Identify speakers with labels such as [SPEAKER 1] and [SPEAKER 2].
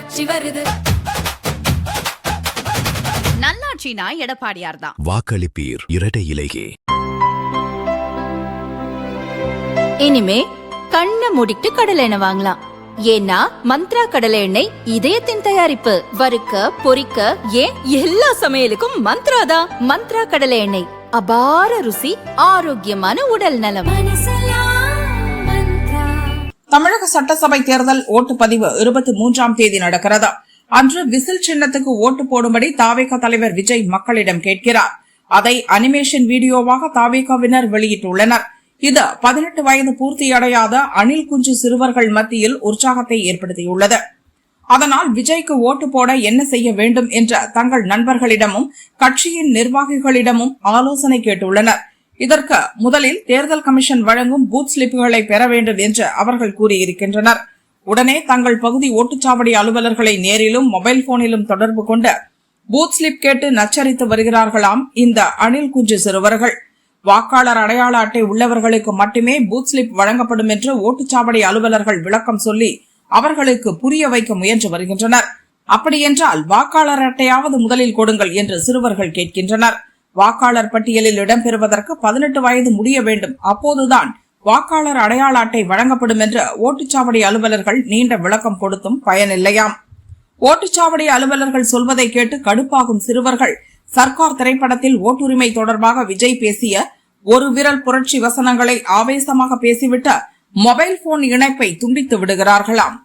[SPEAKER 1] ஆட்சி வருது. நல்லாட்சினா எடப்பாடியார் தான்.
[SPEAKER 2] வாக்களிப்பீர் இரட்டை இலையே.
[SPEAKER 3] இனிமே கண்ணை மூடிட்டு கடலை எண்ணெய் வாங்கலாம். ஏன்னா மந்த்ரா கடலை எண்ணெய் இதயத்தின் தயாரிப்பு. வறுக்க பொரிக்க ஏன் எல்லா சமையலுக்கும் மந்த்ரா தான். மந்த்ரா கடலை எண்ணெய், அபார ருசி, ஆரோக்கியமான உடல் நலம்.
[SPEAKER 4] தமிழக சட்டசபை தேர்தல் ஓட்டுப்பதிவு 23ஆம் தேதி நடக்கிறது. அன்று விசில் சின்னத்துக்கு ஓட்டு போடும்படி தாவேகா தலைவர் விஜய் மக்களிடம் கேட்கிறார். அதை அனிமேஷன் வீடியோவாக தாவேகாவினர் வெளியிட்டுள்ளனர். இது 18 வயது பூர்த்தியடையாத அணில் குஞ்சு சிறுவர்கள் மத்தியில் உற்சாகத்தை ஏற்படுத்தியுள்ளது. அதனால் விஜய்க்கு ஓட்டு போட என்ன செய்ய வேண்டும் என்ற தங்கள் நண்பர்களிடமும் கட்சியின் நிர்வாகிகளிடமும் ஆலோசனை கேட்டுள்ளனர். இதற்கு முதலில் தேர்தல் கமிஷன் வழங்கும் பூத் ஸ்லிப்புகளை பெற வேண்டும் என்று அவர்கள் கூறியிருக்கின்றனர். உடனே தங்கள் பகுதி ஓட்டுச்சாவடி அலுவலர்களை நேரிலும் மொபைல் போனிலும் தொடர்பு கொண்டு பூத் ஸ்லிப் கேட்டு நச்சரித்து வருகிறார்களாம் இந்த அணில் குஞ்சு சிறுவர்கள். வாக்காளர் அடையாள அட்டை உள்ளவர்களுக்கு மட்டுமே பூத் ஸ்லிப் வழங்கப்படும் என்று ஓட்டுச்சாவடி அலுவலர்கள் விளக்கம் சொல்லி அவர்களுக்கு புரிய வைக்க முயன்று வருகின்றனர். அப்படியென்றால் வாக்காளர் அட்டையாவது முதலில் கொடுங்கள் என்று சிறுவர்கள் கேட்கின்றனர். வாக்காளர் பட்டியலில் இடம்பெறுவதற்கு 18 வயது முடிய வேண்டும், அப்போதுதான் வாக்காளர் அடையாள அட்டை வழங்கப்படும் என்று ஓட்டுச்சாவடி அலுவலர்கள் நீண்ட விளக்கம் கொடுத்தும் பயனில்லையாம். ஓட்டுச்சாவடி அலுவலர்கள் சொல்வதை கேட்டு கடுப்பாகும் சிறுவர்கள் சர்க்கார் திரைப்படத்தில் ஓட்டுரிமை தொடர்பாக விஜய் பேசிய ஒரு விரல் புரட்சி வசனங்களை ஆவேசமாக பேசிவிட்டு மொபைல் போன் இணைப்பை துண்டித்து விடுகிறார்களாம்.